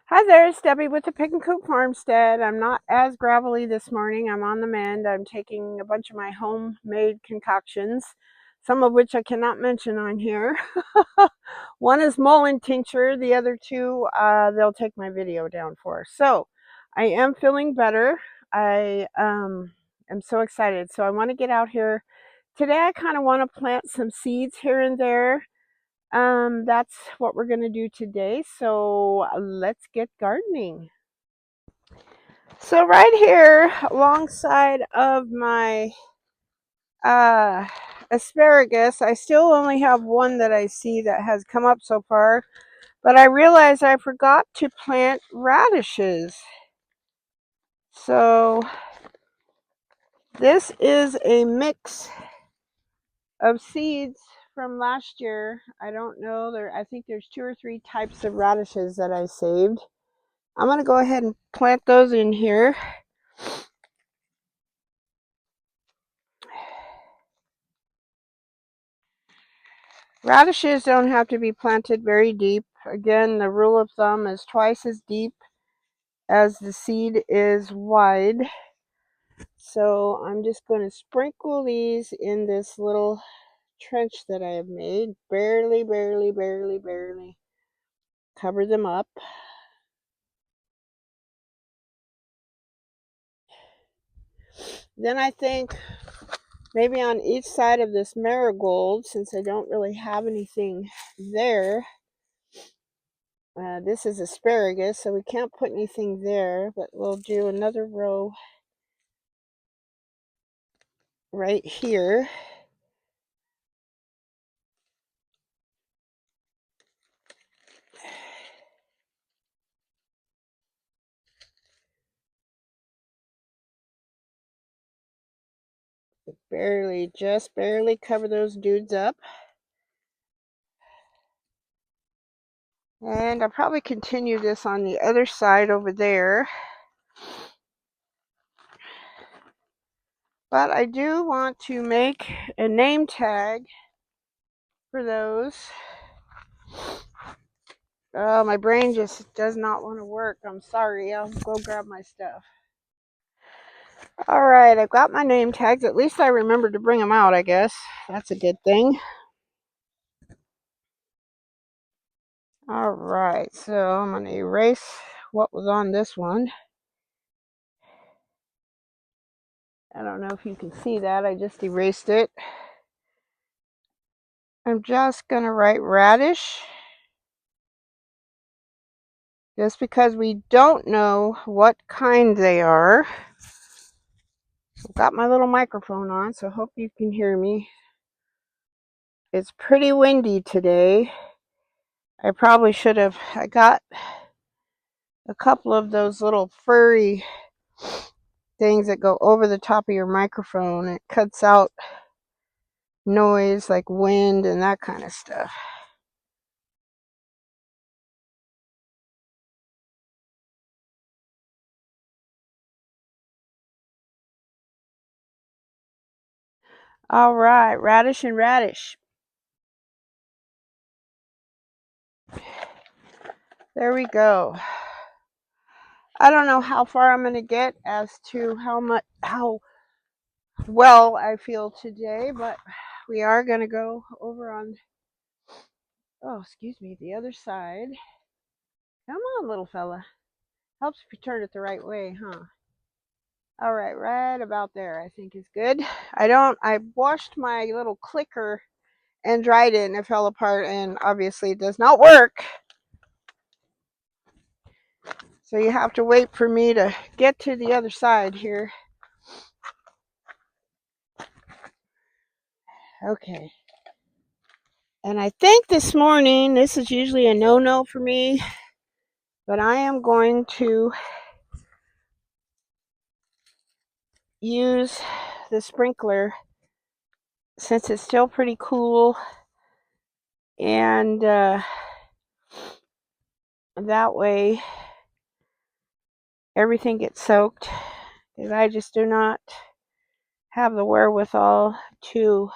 Hi there, it's Debbie with the Pickin Coop Farmstead. I'm not as gravelly this morning. I'm on the mend. I'm taking a bunch of my homemade concoctions, some of which I cannot mention on here. One is mullein tincture. The other two, they'll take my video down for. So I am feeling better. I am so excited. So I want to get out here. Today I kind of want to plant some seeds here and there. That's what we're going to do today. So let's get gardening. So right here alongside of my uh, asparagus, I still only have one that I see that has come up so far, but I realized I forgot to plant radishes. So this is a mix of seeds from last year. I don't know, I think there's 2 or 3 types of radishes that I saved. I'm going to go ahead and plant those in here. Radishes don't have to be planted very deep. Again, the rule of thumb is twice as deep as the seed is wide. So I'm just going to sprinkle these in this little trench that I have made. Barely cover them up. Then I think maybe on each side of this marigold, since I don't really have anything there, this is asparagus, so we can't put anything there, but we'll do another row right here. Just barely cover those dudes up. And I'll probably continue this on the other side over there. But I do want to make a name tag for those. Oh, my brain just does not want to work. I'm sorry. I'll go grab my stuff. All right, I've got my name tags. At least I remembered to bring them out, I guess. That's a good thing. All right, so I'm going to erase what was on this one. I don't know if you can see that. I just erased it. I'm just going to write radish. Just because we don't know what kind they are. I've got my little microphone on, so I hope you can hear me. It's pretty windy today. I probably should have, I got a couple of those little furry things that go over the top of your microphone. It cuts out noise like wind and that kind of stuff. All right, radish and radish. There we go. I don't know how far I'm going to get as to how well I feel today, but we are going to go over on, oh, excuse me, the other side. Come on, little fella. Helps if you turn it the right way, huh? All right, right about there, I think is good. I washed my little clicker and dried it and it fell apart and obviously it does not work. So you have to wait for me to get to the other side here. Okay. And I think this morning, this is usually a no-no for me, but I am going to use the sprinkler since it's still pretty cool, and that way everything gets soaked, because I just do not have the wherewithal to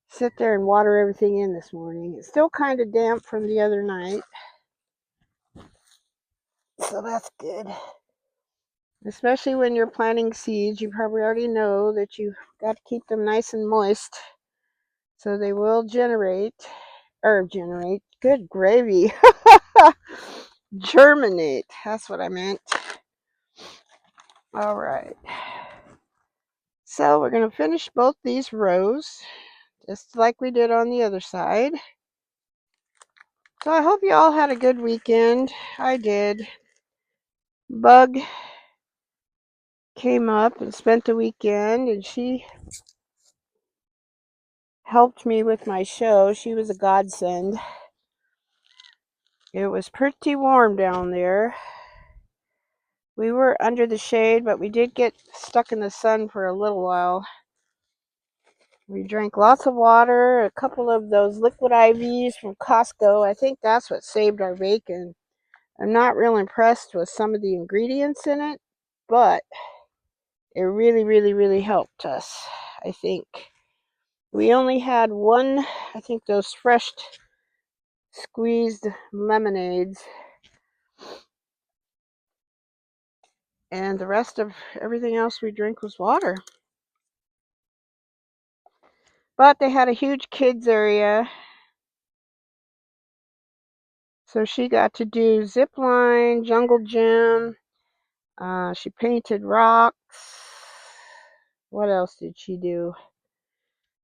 sit there and water everything in this morning. It's still kind of damp from the other night, so that's good. Especially when you're planting seeds, you probably already know that you got to keep them nice and moist so they will generate, good gravy, germinate. That's what I meant. All right. So we're going to finish both these rows, just like we did on the other side. So I hope you all had a good weekend. I did. Bug came up and spent the weekend, and she helped me with my show. She was a godsend. It was pretty warm down there. We were under the shade, but we did get stuck in the sun for a little while. We drank lots of water, a couple of those liquid IVs from Costco. I think that's what saved our bacon. I'm not real impressed with some of the ingredients in it, but it really, really, really helped us, I think. We only had one, I think those fresh squeezed lemonades, and the rest of everything else we drink was water. But they had a huge kids area, so she got to do zip line, jungle gym. She painted rocks. What else did she do?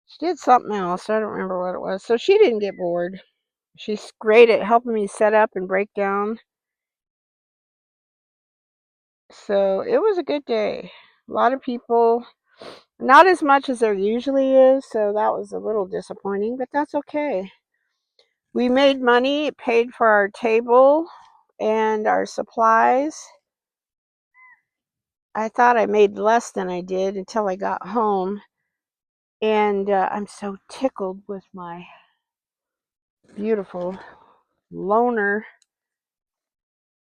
She did something else. I don't remember what it was. So she didn't get bored. She's great at helping me set up and break down. So it was a good day. A lot of people, not as much as there usually is, so that was a little disappointing, but that's okay. We made money. It paid for our table and our supplies. I thought I made less than I did until I got home. And I'm so tickled with my beautiful loner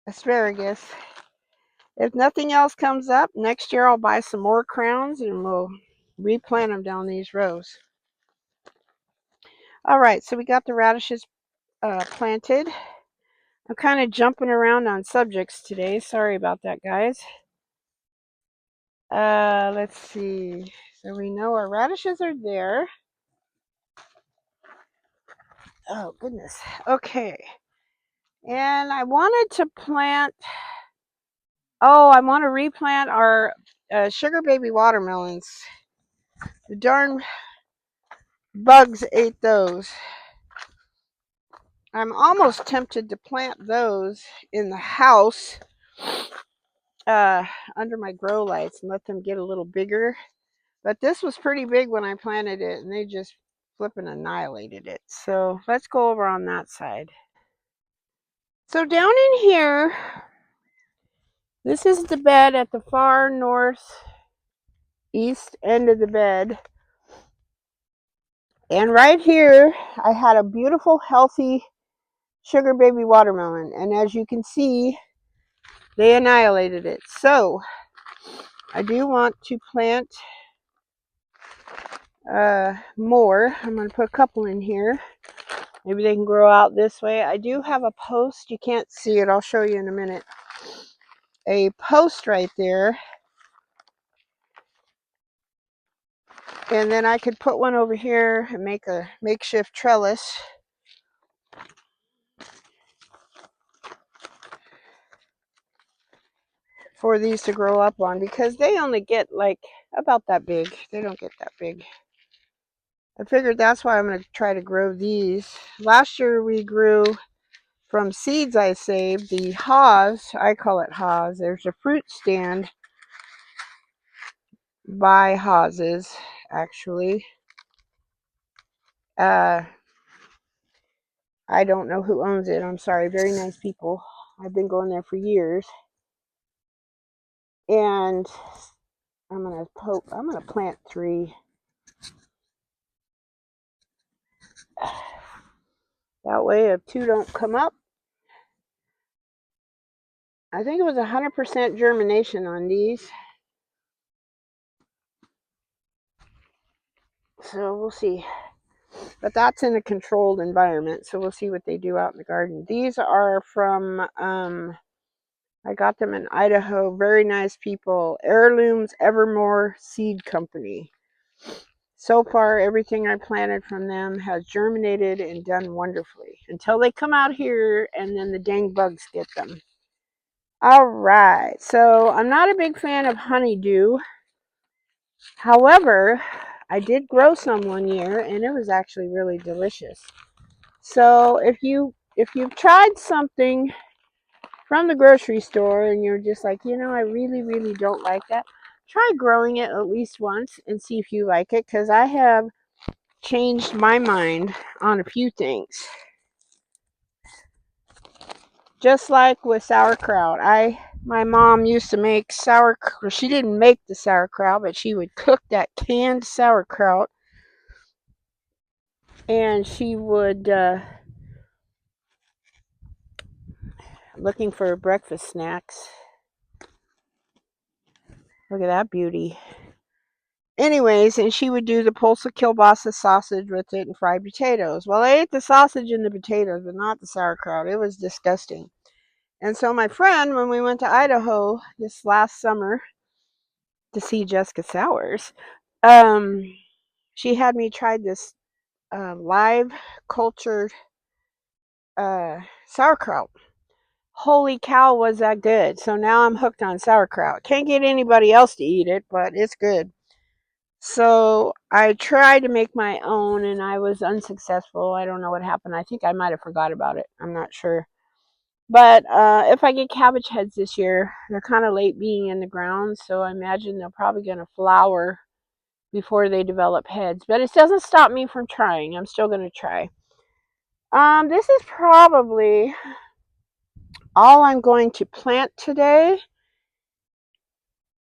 asparagus. If nothing else comes up, next year I'll buy some more crowns and we'll replant them down these rows. All right, so we got the radishes planted. I'm kind of jumping around on subjects today. Sorry about that, guys. Let's see. So we know our radishes are there. Oh, goodness. Okay. And I wanted to plant... Oh, I want to replant our sugar baby watermelons. The darn bugs ate those. I'm almost tempted to plant those in the house under my grow lights and let them get a little bigger. But this was pretty big when I planted it, and they just flipping annihilated it. So let's go over on that side. So down in here, this is the bed at the far northeast end of the bed. And right here, I had a beautiful, healthy sugar baby watermelon. And as you can see, they annihilated it. So I do want to plant more. I'm going to put a couple in here. Maybe they can grow out this way. I do have a post. You can't see it. I'll show you in a minute. A post right there. And then I could put one over here and make a makeshift trellis. For these to grow up on, because they only get like about that big. They don't get that big. I figured that's why I'm going to try to grow these. Last year we grew from seeds I saved the haws. I call it haws. There's a fruit stand by Hawes's, actually. I don't know who owns it. I'm sorry. Very nice people. I've been going there for years. And I'm gonna plant 3. That way if 2 don't come up. I think it was 100% germination on these. So we'll see. But that's in a controlled environment, so we'll see what they do out in the garden. These are from, I got them in Idaho. Very nice people. Heirlooms Evermore Seed Company. So far, everything I planted from them has germinated and done wonderfully. Until they come out here and then the dang bugs get them. All right, so I'm not a big fan of honeydew. However, I did grow some one year and it was actually really delicious. So if you've tried something from the grocery store and you're just like, I really don't like that, try growing it at least once and see if you like it, because I have changed my mind on a few things. Just like with sauerkraut, my mom used to make sauerkraut. She didn't make the sauerkraut, but she would cook that canned sauerkraut, and she would looking for breakfast snacks. Look at that beauty. Anyways, and she would do the pulsa kielbasa sausage with it and fried potatoes. Well, I ate the sausage and the potatoes, but not the sauerkraut. It was disgusting. And so my friend, when we went to Idaho this last summer to see Jessica Sowers, she had me try this live cultured sauerkraut. Holy cow, was that good. So now I'm hooked on sauerkraut. Can't get anybody else to eat it, but it's good. So I tried to make my own and I was unsuccessful. I don't know what happened. I think I might have forgot about it. I'm not sure. But if I get cabbage heads this year, they're kind of late being in the ground, so I imagine they're probably going to flower before they develop heads. But it doesn't stop me from trying. I'm still going to try. This is probably all I'm going to plant today.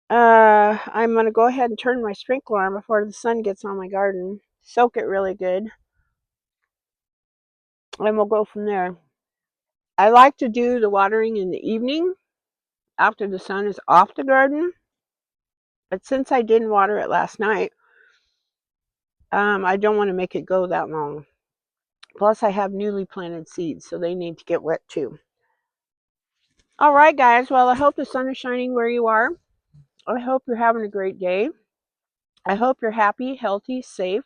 I'm going to go ahead and turn my sprinkler on before the sun gets on my garden. Soak it really good. And we'll go from there. I like to do the watering in the evening after the sun is off the garden. But since I didn't water it last night, I don't want to make it go that long. Plus, I have newly planted seeds, so they need to get wet too. All right, guys. Well, I hope the sun is shining where you are. I hope you're having a great day. I hope you're happy, healthy, safe.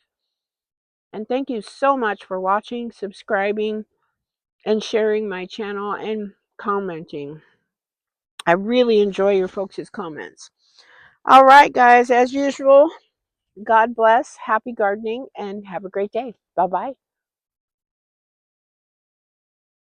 And thank you so much for watching, subscribing, and sharing my channel and commenting. I really enjoy your folks' comments. All right, guys. As usual, God bless, happy gardening, and have a great day. Bye-bye.